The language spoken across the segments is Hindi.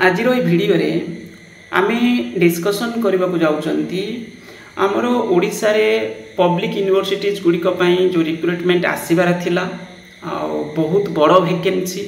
आज भिडियो रे आमे डिस्कशन करने को जाउछंती आमर ओडिशा रे पब्लिक यूनिवर्सिटीज गुड़िक जो रिक्रुटमेंट आसबार थिला बहुत बड़ वैकेंसी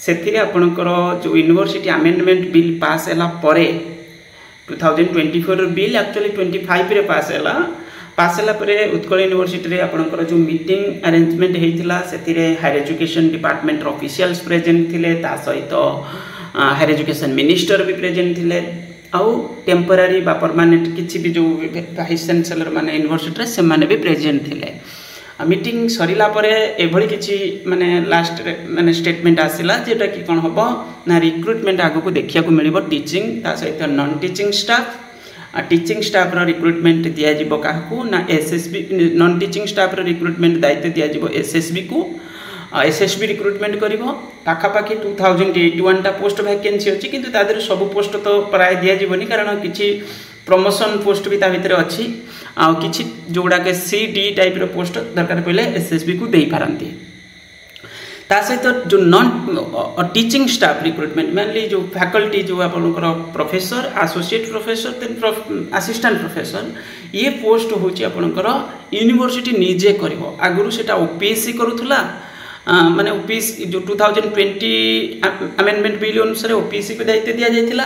से आपणकर जो यूनिवर्सिटी अमेंडमेंट बिल पास है 2024 बिल एक्चुअली 25 रे पास है उत्कल यूनिवर्सिटी रे आपणकर जो मीटिंग अरेंजमेंट होता से higher education department officials present थिले ता सहित हायर एजुकेशन मिनिस्टर भी प्रेजेंट थिले आउ टेम्परारी बा परमानेंट किसी भी जो वाइस चांसलर माने यूनिवर्सिटी रे से माने भी प्रेजेंट थिले मीटिंग सरिला परे एभली किछि माने लास्ट माने स्टेटमेंट आसिला जेटा कि कोन होबो ना रिक्रुटमेंट आगो को देखिया को मिलिबो टीचिंग ता सहित non teaching staff teaching staff रो रिक्रुटमेंट दिया जिवो काहकू ना एसएसबी नॉन टीचिंग स्टाफ रो रिक्रुटमेंट दायित्व दिया जिवो एसएसबी को एसएसबी रिक्रुटमेंट करिवो पाखापाखि 2081 टा पोस्ट वैकेंसी अछि किंतु तादर सब पोस्ट तो प्राय दिया जिवोनी कारण किछि प्रमोशन पोस्ट भी ता भितर अछि आ किछि जोडा के सी डी टाइप रो पोस्ट दरकार पहिले एसएसबी को देई पारंती ता सहित जो non teaching staff recruitment mainly जो फैकल्टी जो आपनकर professor associate professor then assistant professor ये पोस्ट होची आपनकर यूनिवर्सिटी निजे करिवो आगुरु सेटा ओपीएससी करूथला माने ओपीएससी जो 2020 अमेंडमेंट बिल अनुसार ओपीएससी को दायित्व दिया जायतिला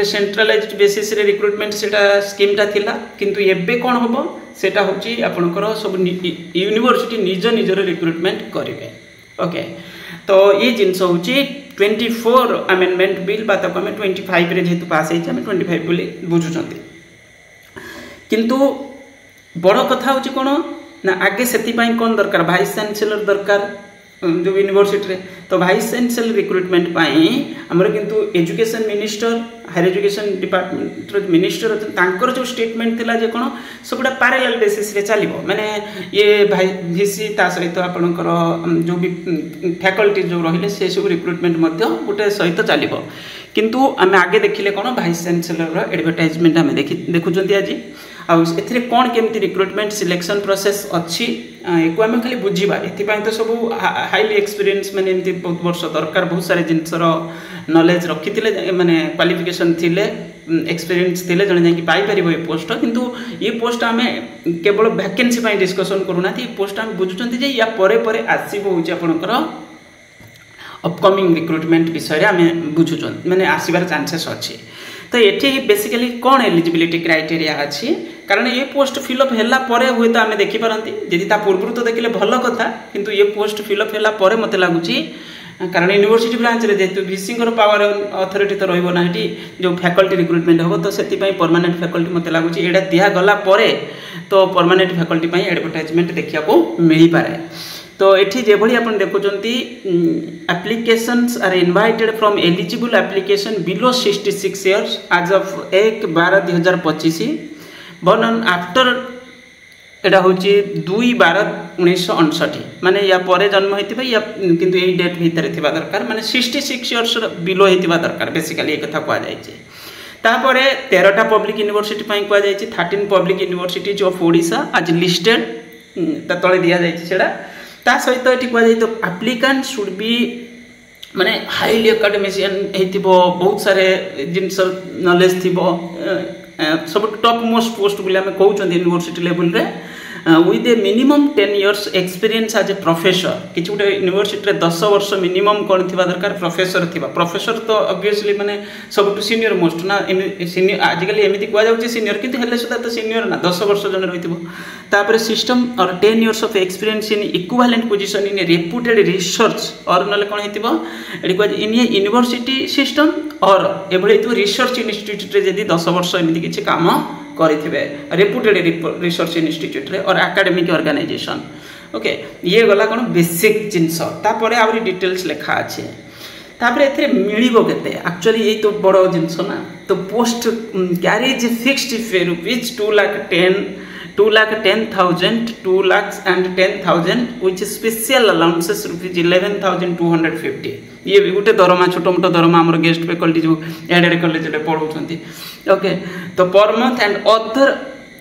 सेंट्रलाइज्ड बेसिस रे रिक्रुटमेंट सेटा स्कीम ता थिला किंतु एबे कोन होबो सेटा होची आपनकर सब यूनिवर्सिटी निज निजर रिक्रुटमेंट करिवे ओके तो ये जिंस होची 24 अमेंडमेंट बिल बा तक हम 25 रे जेतु पास है हम 25 बोली बुझुचंती किंतु बड़ कथा होची कोन ना आगे सेति पई कोन दरकार वाइस चांसलर दरकार जो यूनिवर्सिटी रे तो वाइस चांसलर रिक्रुटमेंट पई हमर किंतु education minister higher education department रो मिनिस्टर तांकर जो स्टेटमेंट थिला जे कोन सबडा पैरेलल बेसिस रे चलिबो माने ये वीसी ता सहित आपनकर जो भी फैकल्टी जो रहिले से सब रिक्रुटमेंट मध्ये गुटे सहित चलिबो किंतु आमे आगे देखिले कोन वाइस चांसलर रो एडवर्टाइजमेंट आमे देखुचंती आज आउ कौन केमती रिक्रुटमेंट सिलेक्शन प्रोसेस अच्छी एको आम खाली बुझा ये तो सब हाईली एक्सपीरियंस माने एमती बहुत वर्ष दरकार बहुत सारे जिनसर नॉलेज रखी माने क्वालिफिकेशन थिले एक्सपीरियंस थिले जने जाकी पाई परिबो ये पोस्ट किंतु ये पोस्ट आम केवल वैकेंसी पई डिस्कशन करूना ये पोस्ट आम बुझुचंती जे या परे परे आसीबो होची आपनकर अपकमिंग रिक्रुटमेंट विषय आम बुझुचन माने आसीबार चांसेस अच्छी तो ये बेसिकली कौन एलिजिबिलिटी क्राइटेरिया अच्छी कारण ये पोस्ट फिलअप हैला परे हुए तो आम देखी पारती यदि ता पूर्व तो देखले भल कथा किंतु ये पोस्ट फिलअप हैला परे मते लागुची कारण यूनिवर्सिटी ब्रांच रे जेतु वीसी पावर अथॉरिटी तो रहइबो ना हेटी जो फैकल्टी रिक्रुटमेंट हो तो सेति पई परमानेंट फैकल्टी मते लागुची एडा दिया गला परे तो परमानेंट फैकल्टी पई एडवर्टाइजमेंट देखिया को मिली पारे तो एठी जेभली आपण देखुचंती applications are invited from eligible application below 66 years age of 1/12/2025 born after एटा होची 2/12/1959 माने या परे जन्म होइतिबा या किंतु एई डेट भीतर थिबा दरकार माने 66 इयर्स बिलो होइतिबा दरकार बेसिकली ए कथा कोआ जायछि तापरे 13 टा पब्लिक यूनिवर्सिटी पई कोआ जायछि 13 पब्लिक यूनिवर्सिटीज ऑफ ओडिशा आज लिस्टेड ता तळे दिया जायछि सेडा ता सहित एठी कोआ जाय तो एप्लीकेंट शुड बी माने हाईली एकेडमिशियन हेतिबो बहुत सारे जिनस नॉलेज थिबो सब टॉप मोस्ट पोस्ट बोले हम कहउछन यूनिवर्सिटी लेवल रे with a minimum 10 years experience as a professor किछ गुटे यूनिवर्सिटी रे 10 वर्ष मिनिमम कोन थिबा दरकार प्रोफेसर थिबा प्रोफेसर तो ऑब्वियसली माने सब सीनियर मोस्ट ना सीनियर आजिकली एमिति कोआ जाउची सीनियर किंतु हेले सुदा तो सीनियर ना 10 वर्ष जन रहिथिबो तापर सिस्टम और 10 years of experience in equivalent position in A reputed research और नले कोन हेतिबो एडी कोआ इन ए यूनिवर्सिटी सिस्टम और एभली तो रिसर्च इंस्टीट्यूट रे जदी 10 वर्ष एमिति किछ काम करिथिबे रेप्यूटेड रिसर्च इंस्टीट्यूट रे और एकेडमिक ऑर्गेनाइजेशन ओके ये गला कोन बेसिक जिंस तापरे आउरी डिटेल्स लिखा अछि तापरे एथरे मिलिबो केते एक्चुअली ए तो बडो जिंस ना तो पोस्ट कैरेज फिक्स्ड फे rupees 2,10,000 2,10,000 which is special allowances rupees 11,250 ये भी गोटे दरमा छोट मोट दरमा हमर गेस्ट फैकल्टी जो एडेड कॉलेज रे पढौछंती ओके तो per month and other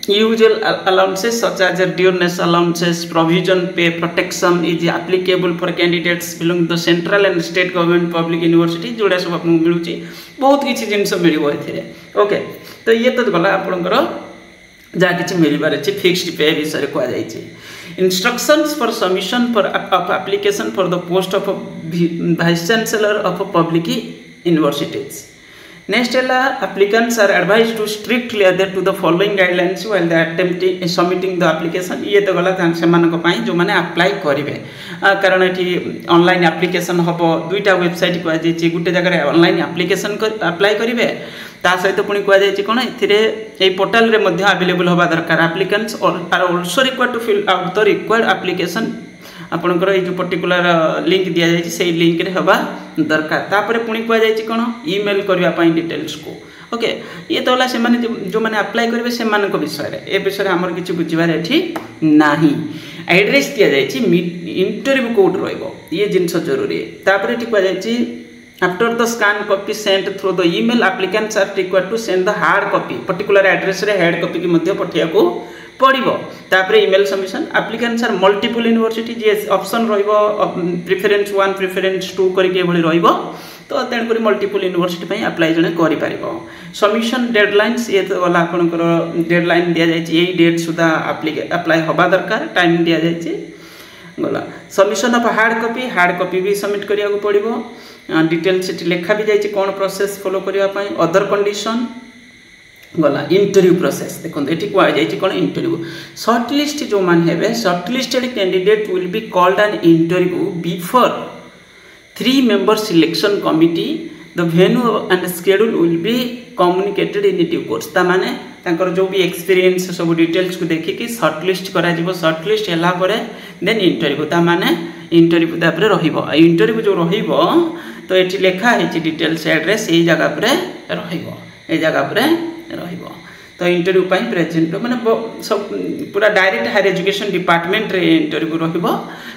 usual allowances such as dearness allowances, provision pay, protection is applicable for candidates belonging to central and state government public university जोड़ा सब आपको मिलूची बहुत किसी जिनस मिलिबो एथिरे ओके तो ये तो गला आपनकर जा किछि मिलिबार अछि फिक्स्ड पे विषय को जाइछि instructions for submission for of application for the post of vice chancellor of public universities. Next applicants are advised to strictly adhere to the following guidelines while they attempting submitting the application ये तो गला से मानको पई जो माने अप्लाई करिवे कारण एठी ऑनलाइन एप्लीकेशन हबो दुईटा वेबसाइट को आजे गुटे जगह ऑनलाइन एप्लीकेशन अप्लाई करिवे ता सहित पुणी कुआ जायछि कोन एथिरे ए पोर्टल रे मध्ये अवेलेबल होबा दरकार applicants are also required to fill out the required application आपनकर ए जो पर्टिकुलर लिंक दिया जायछि सेही लिंक रे होबा दरकार तापरे पुणी कुआ जायछि कोन ईमेल करबा पई डिटेल्स को ओके ये तो होला से माने जो माने अप्लाई करबे से माने को विषय रे ए विषय रे हमर किछि बुझिबार एठी नाही एड्रेस दिया जायछि इंटरव्यू कोड रहइबो ये जिंस जरूरी तापरे एठी कुआ जायछि after the scan copy sent through the email applicants are required to send the hard copy particular address रे hard copy की मध्ये पठिया को पड़िबो तापरे email submission applicants are multiple university जे ऑप्शन रहइबो प्रेफरेंस 1 प्रेफरेंस 2 करिके भली रहइबो तो तेन करी मल्टीपल यूनिवर्सिटी पई अप्लाई जने करि पारिबो सबमिशन डेडलाइंस ये तो वाला आपनकर डेडलाइन दिया जाय छी एई डेट सुदा अप्लाई होबा दरकार टाइम दिया जाय छी गला सबमिशन ऑफ हार्ड कॉपी भी सबमिट करिया को पड़िबो डिटेल्स लेखा भी जाइए कौन प्रोसेस फॉलो करने अदर कंडीशन गला इंटरव्यू प्रोसेस देखो ये कहुई कौन इंटरव्यू सर्टलिस्ट जो मैंने हैं shortlisted candidate will be called an interview before 3 member selection committee the venue and schedule will be communicated in due course ता माने तांकर जो भी एक्सपीरियंस सब डिटेल्स को देखिकी सर्टलिस्ट करा जिवो सर्टलिस्ट होला परे देन इंटरव्यू ता माने इंटरव्यू तापर रहिबो इंटरव्यू जो रहिबो तो एठी लेखा है डिटेल्स एड्रेस यही जगह पर रहिबो ए जगह पर रहिबो तो इंटरव्यू पाई प्रेजेंट माने सब पूरा डायरेक्ट हायर एजुकेशन डिपार्टमेंट रे इंटरव्यू रहिबो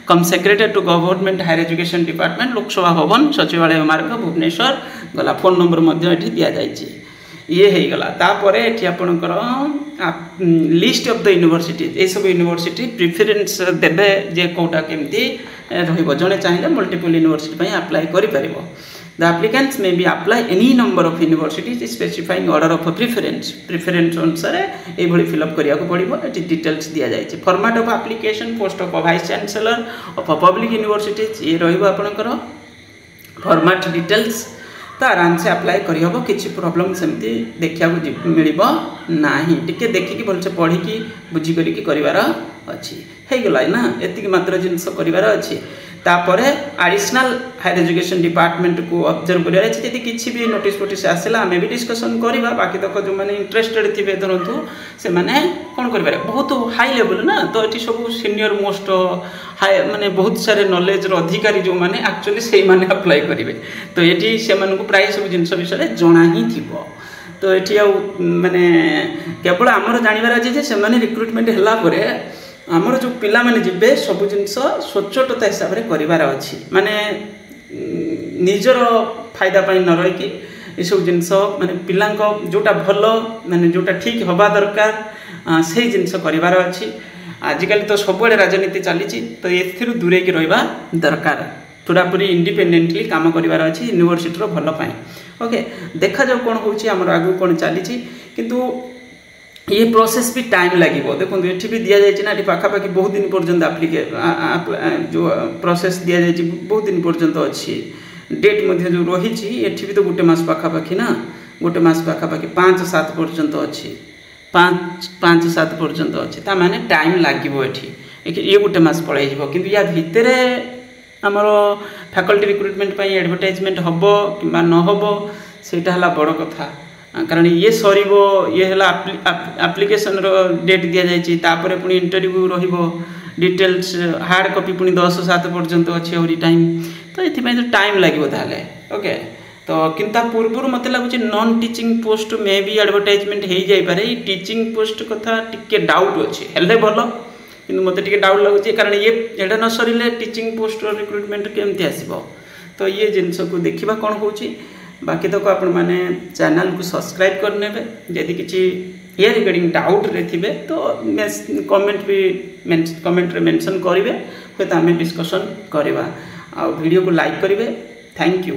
cum secretary to government higher education department Lok Sabha Bhavan Sachivalaya मार्ग भुवनेश्वर गला फोन नंबर मध्ये एठी दिया जायछि ये है गला तापरे एठी आपनकर list of the university A सब यूनिवर्सिटी प्रेफरेंस देबे जे कोटा केमती रहिबो जने चाहिए मल्टीपल यूनिवर्सिटी पई अप्लाई करि परिबो the applicants may be apply any number of universities specifying order of preference अनुसार ए भली फिल अप करिया को पड़िबो एठी डिटेल्स दिया जाय छै format of application post of vice chancellor of public universities ये रहिबो आपनकर फॉर्मेट डिटेल्स तो आराम से अप्लाई करहब किसी प्रॉब्लम सेमती देखा मिलबो नाही टिके देखिकी भलसे पढ़ी की बुझी करिकी करिवार अछि हे गला ना एतिक मात्र जिंस करिवार अछि तापरे एडिशनल हायर एजुकेशन डिपार्टमेंट को ऑब्जर्व करिवार अछि यदि किछि भी नोटिस आसेला हमें भी डिस्कशन करबा बाकी तक जो माने इंटरेस्टेड थिबे धरंतु से माने कोन करबारे बहुत हाई लेवल ना तो एटी सब सीनियर मोस्ट हाई माने बहुत सारे नॉलेज रो अधिकारी जो माने एक्चुअली से माने अप्लाई करिवे तो एटी से माने को प्राय सब जिंस विषय जणा ही थिबो तो एटी माने केवल आमर जानिबार अछि जे से माने रिक्रुटमेंट हला परे आमर जो पिला माने जिबे सब जिंस सचोटता हिसाब रे करिवार अछि माने निजर फायदा पई न रही कि ये सब जिंस माने पिलांक जोटा भलो माने जोटा ठीक होबा दरकार से जिंस करिवार अछि आजिकल तो सबुआड़े राजनीति चली तो एथिरु दूरे की रहिबा दरकार पूरा पूरी इंडिपेंडेंटली काम करिवार अछि यूनिवर्सिटी रो भलो पाए ओके देखा जाऊ कोन होछि हमर आगु कोन चली किंतु ये प्रोसेस भी टाइम लगे देखो ये भी दिया जाए ना पाखा पाखी बहुत दिन पर्यंत जो प्रोसेस दिया जाए बहुत दिन पर्यंत अच्छी डेट मध्य जो रही ये भी तो गोटे मास पाखापाखि ना गोटे मास पाखापाखि 5-7 पर्यंत अच्छी 5-7 पर्यंत अच्छी ता माने टाइम लगे ये गोटे मास पड़े कि या भितर आमर फैकल्टी रिक्रुटमेंट एडवर्टाइजमेंट हम कि न हम सेटा बड़ कथा कारण ये सरीबो ये हला एप्लिकेशन रो डेट दिया जायछि तापरे पुनी इंटरव्यू रहिबो डिटेल्स हार्ड कॉपी पुनी 10-7 पर्यंत अछि ओरी टाइम तो एथि तो टाइम लागिबो ताले ओके तो किंता पूर्व मते लागुछि नॉन टीचिंग पोस्ट मे भी एडवर्टाइजमेंट हे जाय पारे टीचिंग पोस्ट कथा टिके डाउट अछि हेले बोलो किंतु मते टिके डाउट लागुछि कारण ये एडा न सरीले टीचिंग पोस्ट रो रिक्रुटमेंट केमति आसीबो तो ये जिंस को देखिबा कोन होछि बाकी तक आपण माने चैनल को सब्सक्राइब करने यदि किसी ये रिगार्डिंग डाउट रे थिबे तो कमेंट भी कमेंट रे मेंशन करिवे तो आमे डिस्कशन करबा आ वीडियो को लाइक करिवे। Thank you.